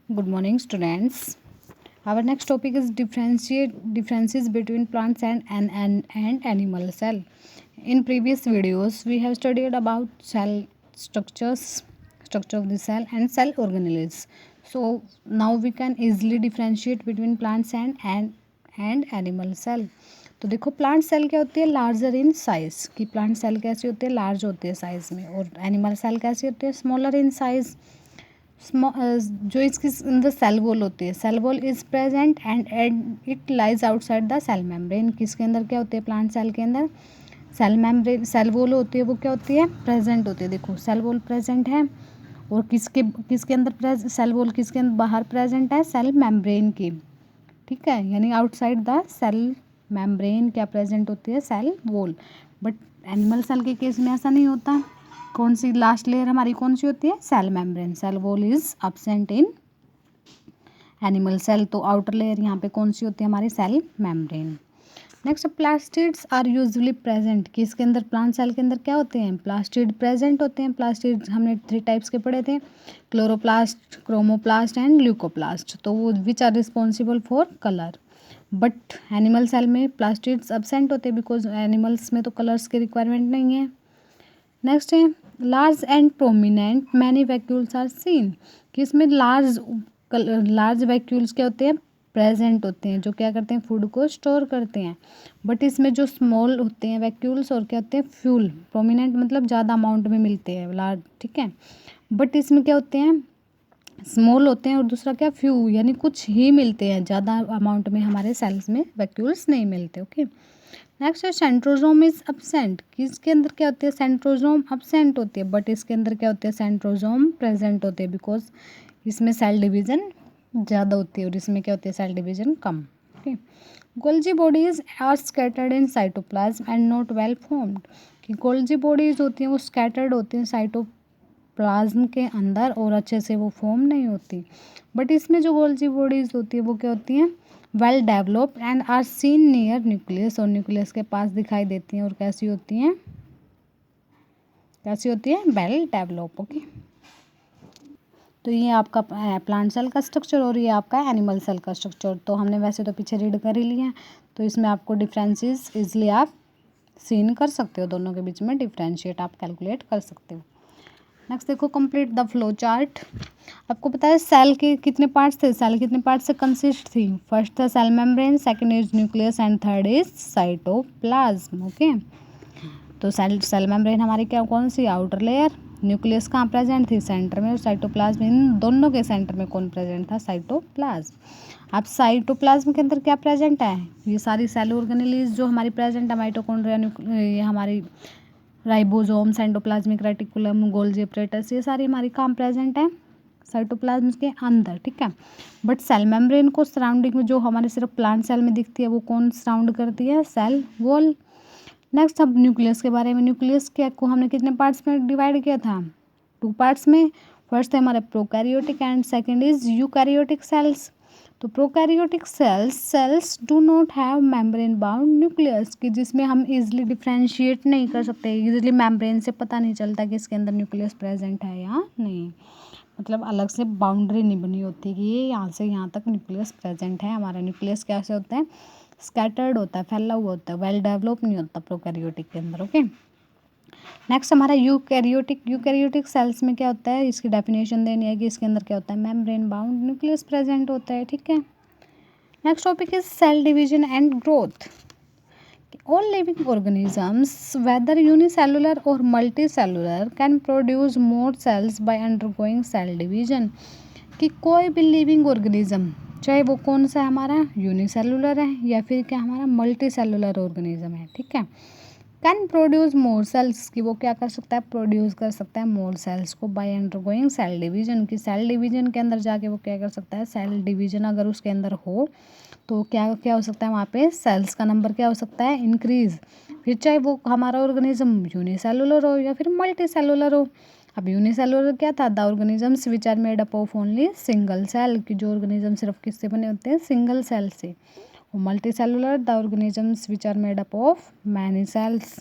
Good morning, students. Our next topic is differences between plants and animal cell. In previous videos, we have studied about cell structure of the cell, and cell organelles. So now we can easily differentiate between plants and animal cell. तो देखो plant cell क्या होती है, larger in size, कि plant cell कैसी होती है, large होती है साइज में, और एनिमल सेल कैसी होती है, स्मॉलर इन साइज। जो इसके अंदर सेल वॉल होती है, cell wall is present and it lies outside the cell membrane. किसके अंदर क्या होती है, प्लांट सेल के अंदर सेल मेम्ब्रेन, सेल वॉल होती है, वो क्या होती है, प्रेजेंट होती है। देखो सेल वॉल प्रेजेंट है, और किसके किसके अंदर सेल वॉल किसके अंदर बाहर प्रेजेंट है, सेल मेम्ब्रेन की, ठीक है, यानी आउटसाइड द सेल मेम्ब्रेन क्या प्रेजेंट होती है, cell wall. But animal cell के केस में ऐसा नहीं होता। कौन सी लास्ट लेयर हमारी कौन सी होती है, cell membrane, cell wall is absent in animal cell. तो आउटर लेयर यहाँ पे कौन सी होती है, हमारी cell membrane. Next, plastids are usually present, किसके अंदर, प्लांट सेल के अंदर क्या होते हैं, प्लास्टिड प्रेजेंट होते हैं। प्लास्टिड हमने 3 टाइप्स के पढ़े थे, क्लोरोप्लास्ट, क्रोमोप्लास्ट एंड ल्यूकोप्लास्ट। तो वो which are responsible for colour. But animal cell में प्लास्टिड्स अब्सेंट होते हैं, बिकॉज एनिमल्स में तो कलर्स की रिक्वायरमेंट नहीं है। नेक्स्ट है large and prominent many vacuoles are seen, कि इसमें लार्ज वैक्यूल्स क्या होते हैं, प्रेजेंट होते हैं, जो क्या करते हैं, फूड को स्टोर करते हैं। बट इसमें जो स्मॉल होते हैं वैक्यूल्स, और क्या होते हैं, फ्यूल, प्रोमिनेंट मतलब ज़्यादा अमाउंट में मिलते हैं लार्ज, ठीक है। बट इसमें क्या होते हैं, स्मॉल होते हैं, और दूसरा क्या, फ्यू, यानी कुछ ही मिलते हैं, ज़्यादा अमाउंट में हमारे सेल्स में वैक्यूल्स नहीं मिलते। ओके, नेक्स्ट है सेंट्रोजोम इज अब्सेंट, किसके अंदर क्या होती है, सेंट्रोजोम अब्सेंट होती है। बट इसके अंदर क्या होती है, सेंट्रोजोम प्रेजेंट होते हैं, बिकॉज इसमें सेल डिवीजन ज़्यादा होती है, और इसमें क्या होती है, सेल डिवीजन कम। Okay, Golgi bodies are scattered in cytoplasm and not well formed, कि गोल्जी बॉडीज होती हैं वो स्कैटर्ड होती हैं साइटोप्लाज्म के अंदर, और अच्छे से वो फॉर्म नहीं होती। बट इसमें जो गोल्जी बॉडीज होती है वो क्या होती हैं, well developed and are seen near nucleus, और न्यूक्लियस के पास दिखाई देती हैं, और कैसी होती हैं, वेल डेवलप। ओके, तो ये आपका प्लांट सेल का स्ट्रक्चर, और ये आपका एनिमल सेल का स्ट्रक्चर। तो हमने वैसे तो पीछे रीड कर ही लिया है, तो इसमें आपको डिफरेंसेस इजली आप सीन कर सकते हो, दोनों के बीच में डिफरेंशिएट आप कैलकुलेट कर सकते हो। नेक्स्ट देखो, कंप्लीट द फ्लो चार्ट। आपको पता है सेल के कितने पार्ट्स थे, सेल कितने पार्ट से कंसिस्ट थी, फर्स्ट था cell membrane, second is nucleus and third is cytoplasm. Okay, तो सेल मेम्ब्रेन हमारी क्या, कौन सी, आउटर लेयर, न्यूक्लियस कहाँ प्रेजेंट थी, सेंटर में, और साइटोप्लाज्म, इन दोनों के सेंटर में कौन प्रेजेंट था, साइटोप्लाज्म। अब साइटोप्लाज्म के अंदर क्या प्रेजेंट है, ये सारी सेल ऑर्गेनेलीज जो हमारी प्रेजेंट है, माइटोकॉन्ड्रिया, ये हमारी ribosome, cytoplasmic reticulum, Golgi apparatus, ये सारी हमारी कहाँ प्रेजेंट है, साइटोप्लाज्म के अंदर, ठीक है। बट सेल मेम्ब्रेन को सराउंडिंग में जो हमारे सिर्फ प्लांट सेल में दिखती है, वो कौन सराउंड करती है, सेल वॉल। नेक्स्ट अब न्यूक्लियस के बारे में, न्यूक्लियस के को हमने कितने पार्ट्स में डिवाइड किया था, 2 पार्ट्स में। फर्स्ट है हमारे prokaryotic and second is eukaryotic cells. तो prokaryotic cells do not have membrane bound nucleus, कि जिसमें हम इजीली डिफ्रेंशिएट नहीं कर सकते, इजीली मेम्ब्रेन से पता नहीं चलता कि इसके अंदर न्यूक्लियस प्रेजेंट है या नहीं, मतलब अलग से बाउंड्री नहीं बनी होती कि ये यहाँ से यहाँ तक न्यूक्लियस प्रेजेंट है। हमारा न्यूक्लियस कैसे होता है, स्कैटर्ड होता है, फैला हुआ होता है, वेल डेवलप नहीं होता प्रोकैरियोटिक के अंदर। ओके, नेक्स्ट हमारा यूकैरियोटिक सेल्स में क्या होता है, इसकी डेफिनेशन देनी है कि इसके अंदर क्या होता है, मेम्ब्रेन बाउंड न्यूक्लियस प्रेजेंट होता है, ठीक है। Next topic is cell division and growth. All living organisms whether unicellular और multicellular can produce more cells by undergoing cell division, कि कोई भी लिविंग ऑर्गेनिज्म, चाहे वो कौन सा है, हमारा यूनिसेलुलर है या फिर क्या हमारा मल्टीसेलुलर ऑर्गेनिज्म है, ठीक है, कैन प्रोड्यूस मोर सेल्स, की वो क्या कर सकता है, प्रोड्यूस कर सकता है मोर सेल्स को बाय अंडरगोइंग सेल डिवीजन, की सेल डिवीजन के अंदर जाके वो क्या कर सकता है, सेल डिवीजन अगर उसके अंदर हो तो क्या क्या हो सकता है, वहाँ पे सेल्स का नंबर क्या हो सकता है, इंक्रीज। फिर चाहे वो हमारा ऑर्गेनिज्म यूनिसेलुलर हो या फिर मल्टी सेलुलर हो। अब यूनिसेलुलर क्या था, the organisms which are made up of only single cell, की जो ऑर्गेनिज्म सिर्फ किससे बने होते हैं, सिंगल सेल से। Multi cellular the organisms which are made up of many cells.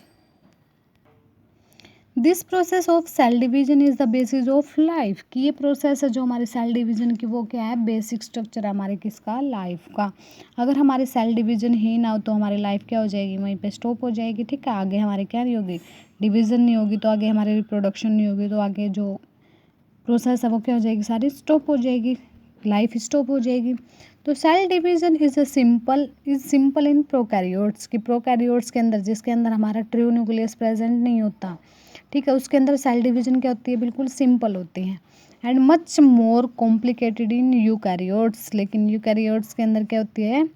This process of cell division is the basis of life, कि ये प्रोसेस है जो हमारे सेल डिवीजन की, वो क्या है, बेसिक स्ट्रक्चर है हमारे किसका, लाइफ का। अगर हमारे सेल डिवीजन ही ना हो तो हमारी लाइफ क्या हो जाएगी, वहीं पे स्टॉप हो जाएगी, ठीक है। आगे हमारे क्या नहीं होगी, डिवीजन नहीं होगी, तो आगे हमारी रिप्रोडक्शन नहीं होगी, तो आगे जो प्रोसेस है वो क्या हो जाएगी, सारी स्टॉप हो जाएगी, लाइफ स्टॉप हो जाएगी। तो cell division is simple in prokaryotes, कि प्रोकैरियोट्स के अंदर, जिसके अंदर हमारा ट्रू न्यूक्लियस प्रेजेंट नहीं होता, ठीक है, उसके अंदर सेल डिवीजन क्या होती है, बिल्कुल सिंपल होती है। And much more complicated in eukaryotes, लेकिन यूकैरियोट्स के अंदर क्या होती है,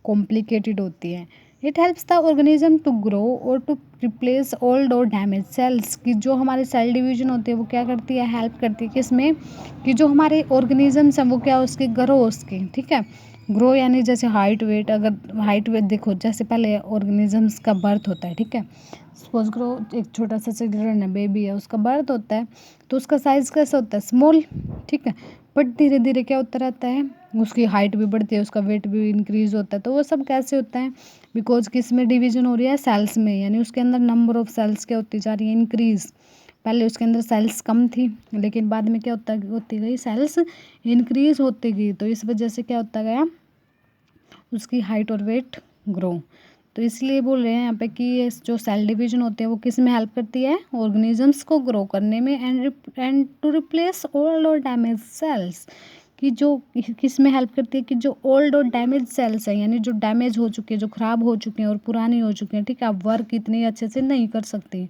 कॉम्प्लिकेटेड होती है। It helps the organism to grow और टू रिप्लेस ओल्ड और डैमेज सेल्स, की जो हमारे सेल डिवीजन होती है वो क्या करती है, हेल्प करती है किसमें, कि जो हमारे ऑर्गेनिजम्स हैं वो क्या, उसके ग्रो, उसके, ठीक है। ग्रो यानी जैसे हाइट वेट, अगर हाइट वेट देखो, जैसे पहले ऑर्गेनिजम्स का बर्थ होता है, ठीक है, सपोज करो एक छोटा सा चिल्ड्रन है, बेबी है, उसका बर्थ होता है, तो उसका साइज़ कैसा होता है, स्मॉल, ठीक है। बट धीरे धीरे क्या होता रहता है, उसकी हाइट भी बढ़ती है, उसका वेट भी इंक्रीज होता है, तो वो सब कैसे होता है, बिकॉज किस में डिवीजन हो रही है, सेल्स में, यानी उसके अंदर नंबर ऑफ सेल्स क्या होती जा रही है, इंक्रीज। पहले उसके अंदर सेल्स कम थी, लेकिन बाद में क्या होती गई, सेल्स इंक्रीज होती गई, तो इस वजह से क्या होता गया, उसकी हाइट और वेट ग्रो। तो इसलिए बोल रहे हैं यहाँ पे कि ये जो सेल डिवीजन होते हैं वो किस में हेल्प करती है, ऑर्गेनिजम्स को ग्रो करने में, एंड टू रिप्लेस ओल्ड और डैमेज सेल्स, कि जो किस में हेल्प करती है, कि जो ओल्ड और डैमेज सेल्स हैं, यानी जो डैमेज हो चुके हैं, जो ख़राब हो चुके हैं और पुरानी हो चुके हैं, ठीक है, अब वर्क इतनी अच्छे से नहीं कर सकती,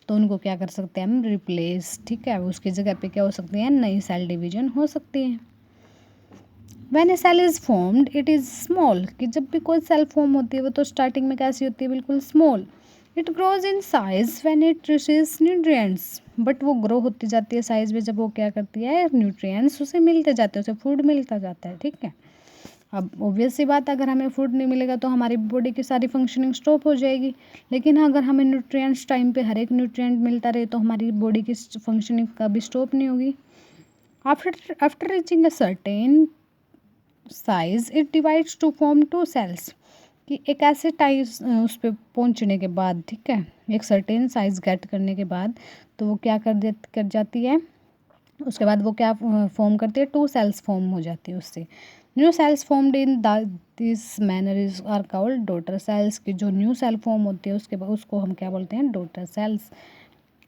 तो उनको क्या कर सकते हैं हम, रिप्लेस, ठीक है, उसकी जगह पे क्या हो सकती है, नई सेल डिवीजन हो सकती है। When a cell is formed, it is small, कि जब भी कोई सेल फॉर्म होती है वो तो स्टार्टिंग में कैसी होती है, बिल्कुल small. It grows in size when it receives nutrients, but वो ग्रो होती जाती है साइज में जब वो क्या करती है, न्यूट्रिएंट्स उसे मिलते जाते हैं, उसे फूड मिलता जाता है, ठीक है। अब ऑब्वियस सी बात, अगर हमें फूड नहीं मिलेगा तो हमारी बॉडी की सारी फंक्शनिंग स्टॉप हो जाएगी, लेकिन अगर हमें न्यूट्रिएंट्स टाइम पे हर एक न्यूट्रिएंट मिलता रहे तो हमारी बॉडी की फंक्शनिंग कभी स्टॉप नहीं होगी। After reaching a certain size it divides to form two cells, कि एक ऐसे टाइज उस पर पहुंचने के बाद, ठीक है, एक सर्टेन साइज गेट करने के बाद, तो वो क्या कर जाती है, उसके बाद वो क्या फॉर्म करती है, टू सेल्स फॉर्म हो जाती है उससे। New cells formed in this manner is are called daughter cells, की जो न्यू सेल फॉर्म होती है उसके बाद उसको हम क्या बोलते हैं, डॉटर सेल्स।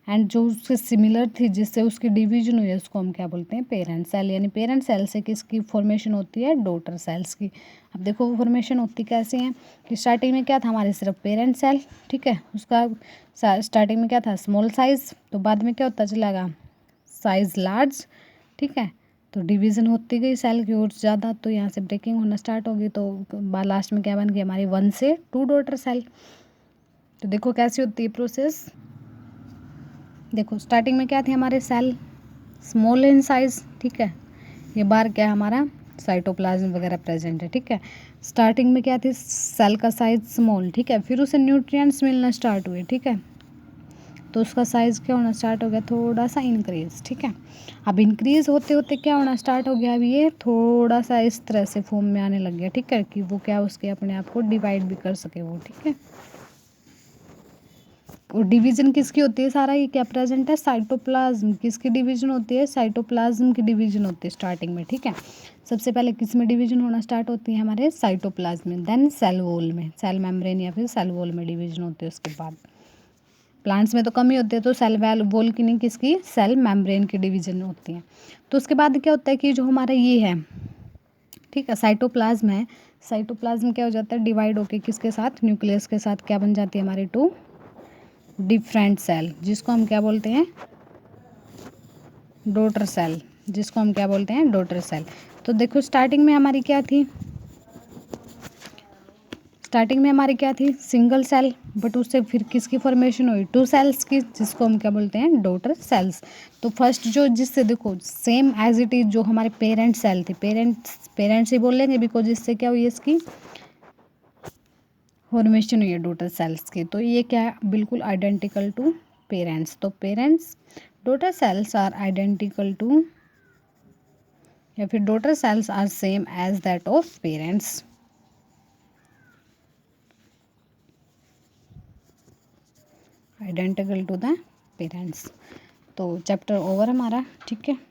एंड जो उससे सिमिलर थी, जिससे उसकी डिवीजन हुई है, उसको हम क्या बोलते हैं, पेरेंट सेल, यानी पेरेंट सेल से किसकी फॉर्मेशन होती है, डॉटर सेल्स की। अब देखो वो फॉर्मेशन होती कैसे हैं, कि स्टार्टिंग में क्या था, हमारे सिर्फ पेरेंट सेल, ठीक है, उसका स्टार्टिंग में क्या था, स्मॉल साइज, तो बाद में क्या होता चलेगा, साइज लार्ज, ठीक है, तो डिवीज़न होती गई सेल की ओर ज़्यादा, तो यहाँ से ब्रेकिंग होना स्टार्ट होगी, तो लास्ट में क्या बन गई हमारी 1 से 2 डॉटर सेल। तो देखो कैसी होती है प्रोसेस, देखो स्टार्टिंग में क्या थी, हमारे सेल स्मॉल इन साइज, ठीक है, ये बार क्या है हमारा, साइटोप्लाज्म वगैरह प्रेजेंट है, ठीक है। स्टार्टिंग में क्या थी, सेल का साइज स्मॉल, ठीक है, फिर उसे न्यूट्रिएंट्स मिलना स्टार्ट हुए, ठीक है, तो उसका साइज़ क्या होना स्टार्ट हो गया, थोड़ा सा इंक्रीज, ठीक है। अब इंक्रीज होते होते क्या होना स्टार्ट हो गया, अब ये थोड़ा सा इस तरह से फॉर्म में आने लग गया, ठीक है, कि वो क्या उसके अपने आप को डिवाइड भी कर सके वो, ठीक है। और डिवीजन किसकी होती है, सारा ये क्या प्रेजेंट है, साइटोप्लाज्म, किसकी डिवीजन होती है, साइटोप्लाज्म की डिवीजन होती है स्टार्टिंग में, ठीक है। सबसे पहले किस में डिवीजन होना स्टार्ट होती है, हमारे साइटोप्लाज्म में, देन सेल वॉल में, सेल मेम्ब्रेन या फिर सेल वॉल में डिवीजन होती है उसके बाद। प्लांट्स में तो कम ही होती है, तो सेल वॉल की नहीं, किसकी, सेल मेम्ब्रेन की डिवीजन होती है। तो उसके बाद क्या होता है कि जो हमारा ये है, ठीक है, साइटोप्लाज्म है, साइटोप्लाज्म क्या हो जाता है, डिवाइड होके किसके साथ, न्यूक्लियस के साथ क्या बन जाती है हमारी टू डिफरेंट सेल, जिसको हम क्या बोलते हैं, डॉटर सेल, जिसको हम क्या बोलते हैं, डॉटर सेल। तो देखो स्टार्टिंग में हमारी क्या थी, स्टार्टिंग में हमारी क्या थी, सिंगल सेल, बट उससे फिर किसकी फॉर्मेशन हुई, टू सेल्स की, जिसको हम क्या बोलते हैं, डॉटर सेल्स। तो फर्स्ट जो, जिससे देखो सेम एज इट इज जो हमारे पेरेंट सेल थी, पेरेंट्स ही बोल लेंगे, बिकॉज इससे क्या हुई, इसकी फॉर्मेशन हुई है डॉटर सेल्स की, तो ये क्या है, बिल्कुल आइडेंटिकल टू पेरेंट्स। तो parents daughter cells are identical to, या फिर daughter cells are same as that of parents. Identical to the parents. तो चैप्टर ओवर हमारा, ठीक है।